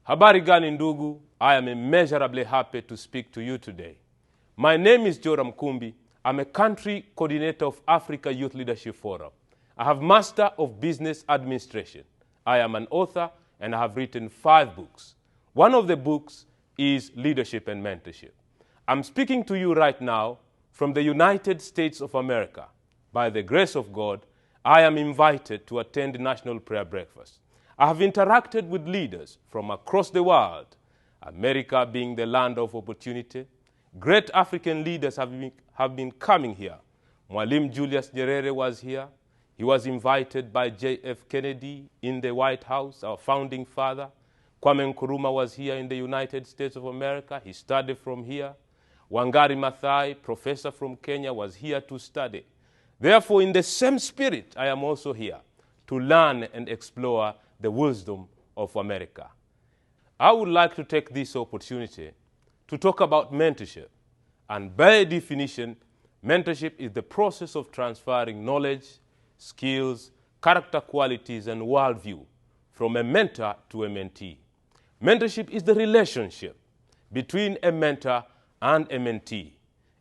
Habari gani ndugu, I am immeasurably happy to speak to you today. My name is Joramu Nkumbi. I'm a country coordinator of Africa Youth Leadership Forum. I have Master of Business Administration. I am an author and I have written 5 books. One of the books is Leadership and Mentorship. I'm speaking to you right now from the United States of America. By the grace of God, I am invited to attend the National Prayer Breakfast. I have interacted with leaders from across the world, America being the land of opportunity. Great African leaders have been coming here. Mwalimu Julius Nyerere was here. He was invited by J.F. Kennedy in the White House, our founding father. Kwame Nkrumah was here in the United States of America. He studied from here. Wangari Maathai, professor from Kenya, was here to study. Therefore, in the same spirit, I am also here to learn and explore the wisdom of America. I would like to take this opportunity to talk about mentorship. And by definition, mentorship is the process of transferring knowledge, skills, character qualities, and worldview from a mentor to a mentee. Mentorship is the relationship between a mentor and a mentee,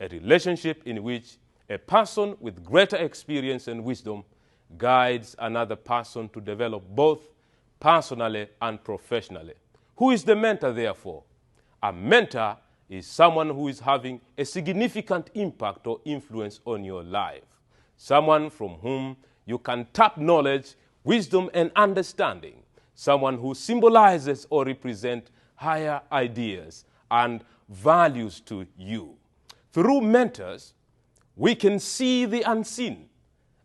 a relationship in which a person with greater experience and wisdom guides another person to develop both personally and professionally. Who is the mentor, therefore? A mentor is someone who is having a significant impact or influence on your life. Someone from whom you can tap knowledge, wisdom, and understanding. Someone who symbolizes or represents higher ideas and values to you. Through mentors, we can see the unseen,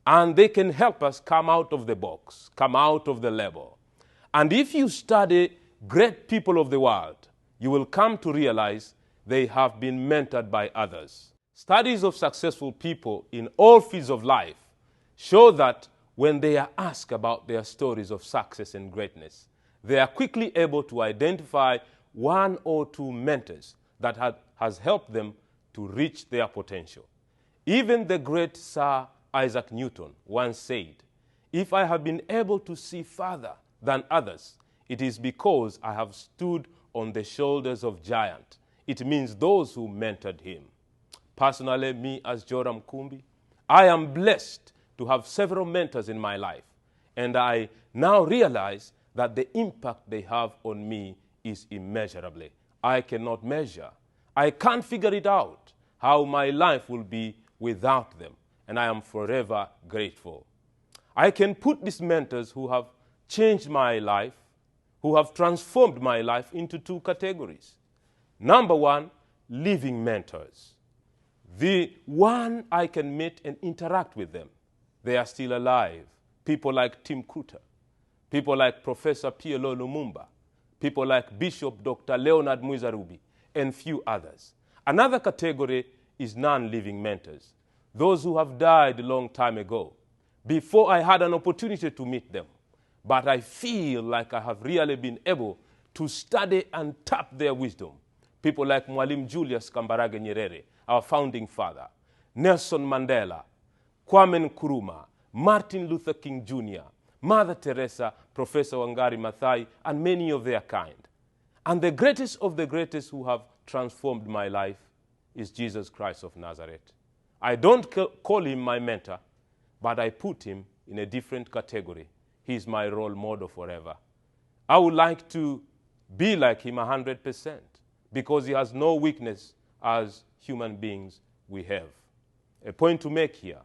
and they can help us come out of the box, come out of the label. And if you study great people of the world, you will come to realize they have been mentored by others. Studies of successful people in all fields of life show that when they are asked about their stories of success and greatness, they are quickly able to identify 1 or 2 mentors that has helped them to reach their potential. Even the great Sir Isaac Newton once said, "If I have been able to see further than others, it is because I have stood on the shoulders of giants." It means those who mentored him. Personally, me as Joramu Nkumbi, I am blessed to have several mentors in my life. And I now realize that the impact they have on me is immeasurably. I cannot measure. I can't figure it out how my life will be without them. And I am forever grateful. I can put these mentors who have changed my life, who have transformed my life, into 2 categories. Number 1, living mentors. The one I can meet and interact with them. They are still alive. People like Tim Kruter, people like Professor P.L.O. Lumumba, people like Bishop Dr. Leonard Mwizarubi, and few others. Another category is non-living mentors, those who have died a long time ago, before I had an opportunity to meet them. But I feel like I have really been able to study and tap their wisdom. People like Mwalimu Julius Nyerere, our founding father, Nelson Mandela, Kwame Nkrumah, Martin Luther King Jr., Mother Teresa, Professor Wangari Maathai, and many of their kind. And the greatest of the greatest who have transformed my life is Jesus Christ of Nazareth. I don't call him my mentor, but I put him in a different category. He is my role model forever. I would like to be like him 100% because he has no weakness as human beings we have. A point to make here,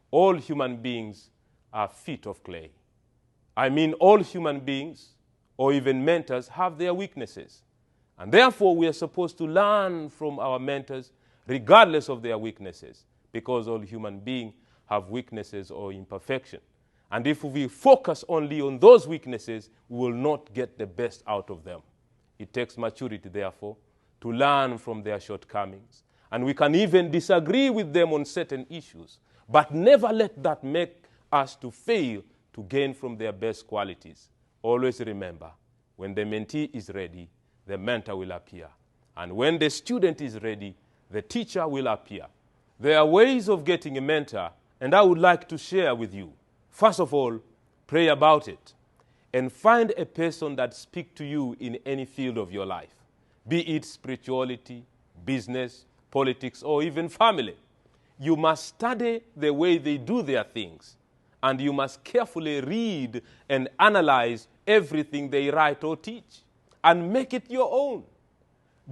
all human beings are feet of clay. I mean, all human beings or even mentors have their weaknesses. And therefore, we are supposed to learn from our mentors regardless of their weaknesses, because all human beings have weaknesses or imperfection. And if we focus only on those weaknesses, we will not get the best out of them. It takes maturity, therefore, to learn from their shortcomings. And we can even disagree with them on certain issues, but never let that make us to fail to gain from their best qualities. Always remember, when the mentee is ready, the mentor will appear. And when the student is ready, the teacher will appear. There are ways of getting a mentor, and I would like to share with you. First of all, pray about it. and find a person that speaks to you in any field of your life, be it spirituality, business, politics, or even family. You must study the way they do their things, and you must carefully read and analyze everything they write or teach, and make it your own.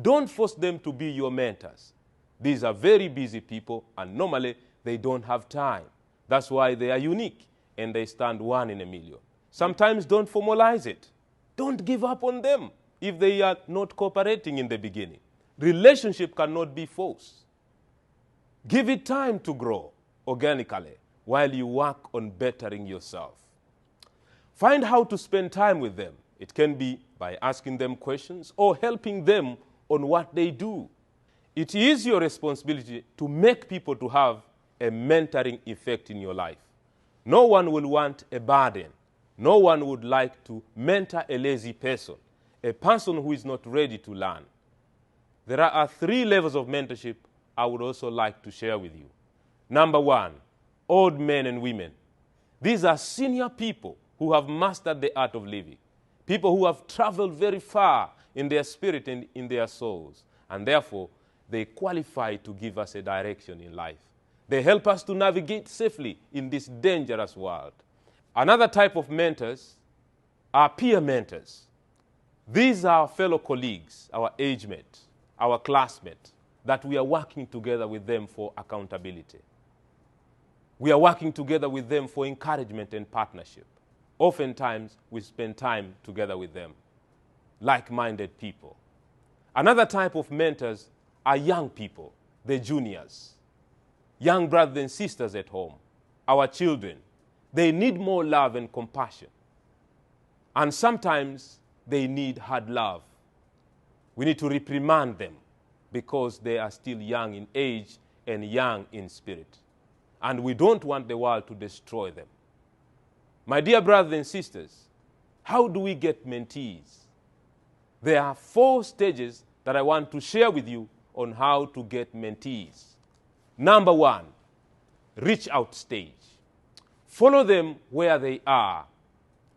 Don't force them to be your mentors. These are very busy people, and normally they don't have time. That's why they are unique, and they stand one in a million. Sometimes don't formalize it. Don't give up on them if they are not cooperating in the beginning. Relationship cannot be forced. Give it time to grow organically while you work on bettering yourself. Find how to spend time with them. It can be by asking them questions or helping them on what they do. It is your responsibility to make people to have a mentoring effect in your life. No one will want a burden. No one would like to mentor a lazy person, a person who is not ready to learn. There are 3 levels of mentorship I would also like to share with you. Number 1, old men and women. These are senior people who have mastered the art of living, people who have traveled very far in their spirit and in their souls, and therefore they qualify to give us a direction in life. They help us to navigate safely in this dangerous world. Another type of mentors are peer mentors. These are our fellow colleagues, our age mates, our classmates, that we are working together with them for accountability. We are working together with them for encouragement and partnership. Oftentimes, we spend time together with them, like-minded people. Another type of mentors are young people, the juniors, young brothers and sisters at home, our children. They need more love and compassion. And sometimes they need hard love. We need to reprimand them because they are still young in age and young in spirit. And we don't want the world to destroy them. My dear brothers and sisters, how do we get mentees? There are 4 stages that I want to share with you on how to get mentees. Number 1, reach out stage. Follow them where they are.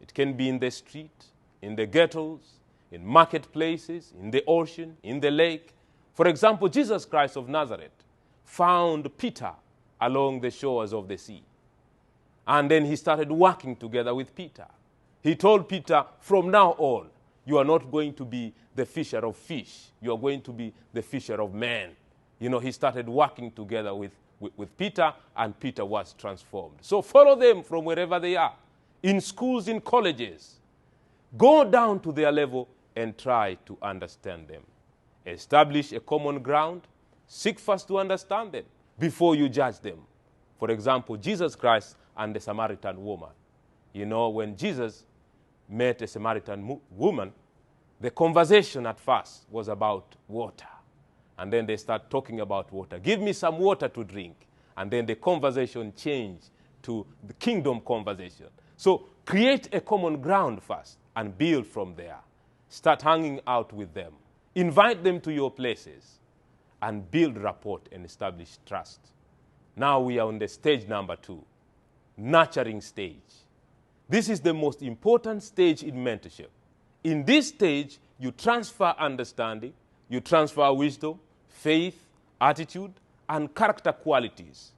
It can be in the street, in the ghettos, in marketplaces, in the ocean, in the lake. For example, Jesus Christ of Nazareth found Peter along the shores of the sea. And then he started working together with Peter. He told Peter, from now on, you are not going to be the fisher of fish. You are going to be the fisher of men. You know, he started working together with Peter, and Peter was transformed. So follow them from wherever they are, in schools, in colleges. Go down to their level and try to understand them. Establish a common ground. Seek first to understand them before you judge them. For example, Jesus Christ and the Samaritan woman. You know, when Jesus met a Samaritan woman, the conversation at first was about water. And then they start talking about water. Give me some water to drink. And then the conversation changed to the kingdom conversation. So create a common ground first and build from there. Start hanging out with them. Invite them to your places and build rapport and establish trust. Now we are on the stage number 2, nurturing stage. This is the most important stage in mentorship. In this stage, you transfer understanding, you transfer wisdom, faith, attitude, and character qualities,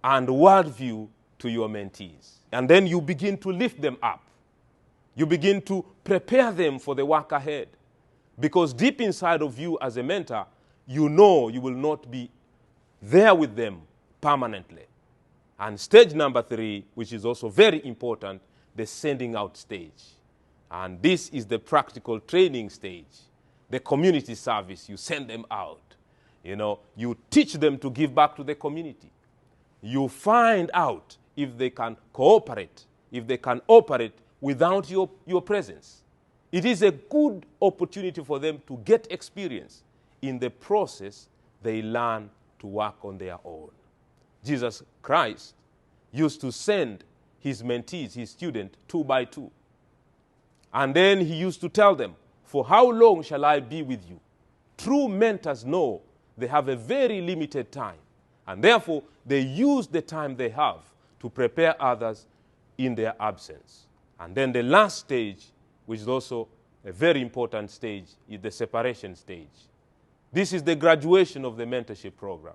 and worldview to your mentees. And then you begin to lift them up. You begin to prepare them for the work ahead. Because deep inside of you as a mentor, you know you will not be there with them permanently. And stage number 3, which is also very important, the sending out stage. And this is the practical training stage. The community service, you send them out. You know, you teach them to give back to the community. You find out if they can cooperate, if they can operate without your presence. It is a good opportunity for them to get experience. In the process, they learn to work on their own. Jesus Christ used to send his mentees, his students, 2 by 2. And then he used to tell them, for how long shall I be with you? True mentors know they have a very limited time. And therefore, they use the time they have to prepare others in their absence. And then the last stage, which is also a very important stage, is the separation stage. This is the graduation of the mentorship program.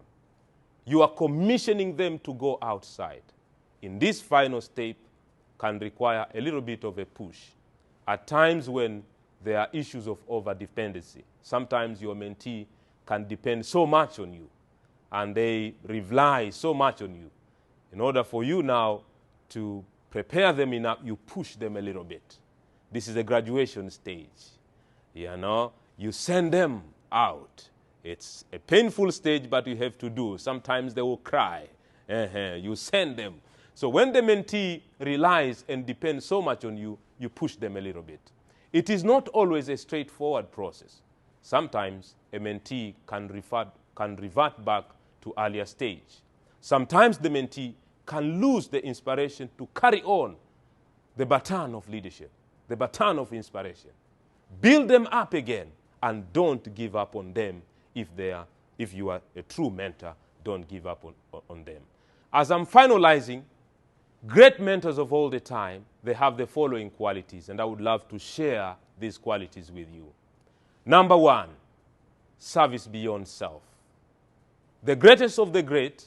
You are commissioning them to go outside. In this final step can require a little bit of a push. At times when there are issues of over-dependency, sometimes your mentee can depend so much on you, and they rely so much on you. In order for you now to prepare them enough, you push them a little bit. This is a graduation stage. You know, you send them out. It's a painful stage, but you have to do. Sometimes they will cry. You send them. So when the mentee relies and depends so much on you, you push them a little bit. It is not always a straightforward process. Sometimes a mentee can revert back to earlier stage. Sometimes the mentee can lose the inspiration to carry on the baton of leadership, the baton of inspiration. Build them up again, and don't give up on them. If you are a true mentor, don't give up on them. As I'm finalizing, great mentors of all the time, they have the following qualities, and I would love to share these qualities with you. Number one, service beyond self. The greatest of the great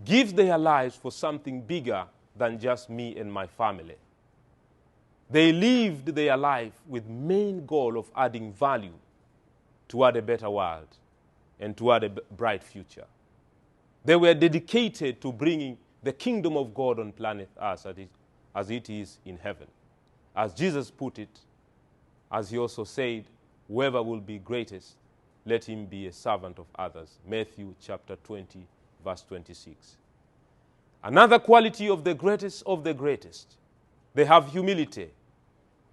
give their lives for something bigger than just me and my family. They lived their life with main goal of adding value toward a better world and toward a bright future. They were dedicated to bringing the kingdom of God on planet Earth as it is in heaven. As Jesus put it, as he also said, whoever will be greatest, let him be a servant of others. Matthew chapter 20, verse 26. Another quality of the greatest, they have humility.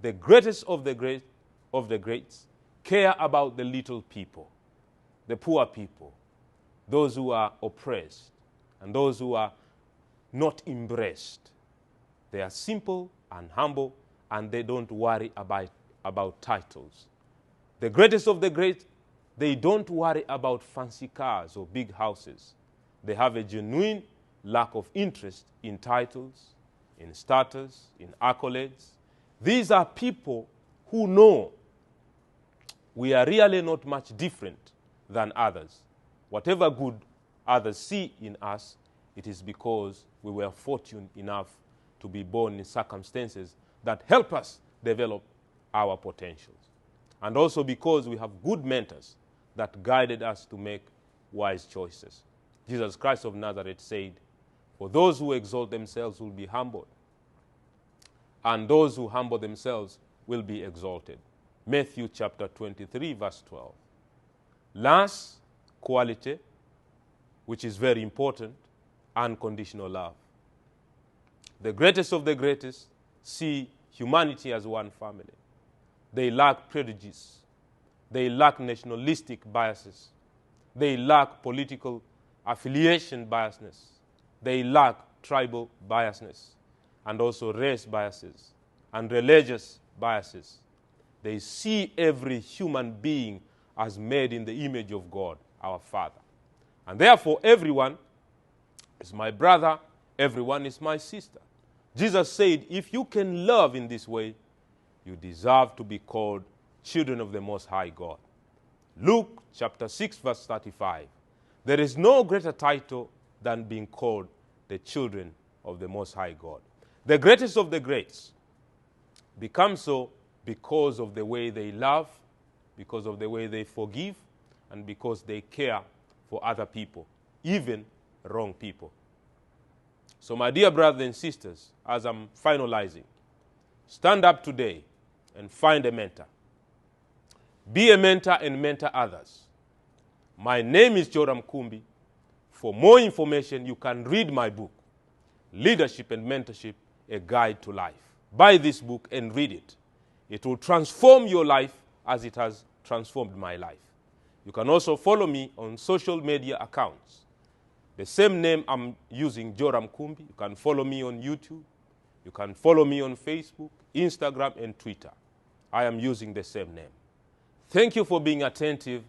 The greatest of the greats care about the little people, the poor people, those who are oppressed, and those who are not embraced. They are simple and humble, and they don't worry about titles. The greatest of the great, they don't worry about fancy cars or big houses. They have a genuine lack of interest in titles, in status, in accolades. These are people who know we are really not much different than others. Whatever good others see in us, it is because we were fortunate enough to be born in circumstances that help us develop our potentials. And also because we have good mentors that guided us to make wise choices. Jesus Christ of Nazareth said, "For those who exalt themselves will be humbled, and those who humble themselves will be exalted." Matthew chapter 23, verse 12. Last quality, which is very important, unconditional love. The greatest of the greatest see humanity as one family. They lack prejudice. They lack nationalistic biases. They lack political affiliation biasness. They lack tribal biasness, and also race biases and religious biases. They see every human being as made in the image of God, our Father. And therefore, everyone is my brother, everyone is my sister. Jesus said, if you can love in this way, you deserve to be called children of the Most High God. Luke chapter 6, verse 35. There is no greater title than being called the children of the Most High God. The greatest of the greats become so because of the way they love, because of the way they forgive, and because they care for other people, even wrong people. So my dear brothers and sisters, as I'm finalizing, stand up today and find a mentor. Be a mentor and mentor others. My name is Joramu Nkumbi. For more information, you can read my book, Leadership and Mentorship, A Guide to Life. Buy this book and read it. It will transform your life as it has transformed my life. You can also follow me on social media accounts. The same name I'm using, Joramu Nkumbi. You can follow me on YouTube. You can follow me on Facebook, Instagram, and Twitter. I am using the same name. Thank you for being attentive.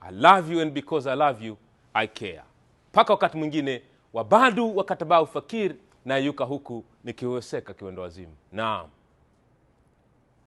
I love you, and because I love you, I care. Paka wakati mwingine, wabadu wakatabau fakir na yuka huku nikiweseka kiwendo wazimu. Naam.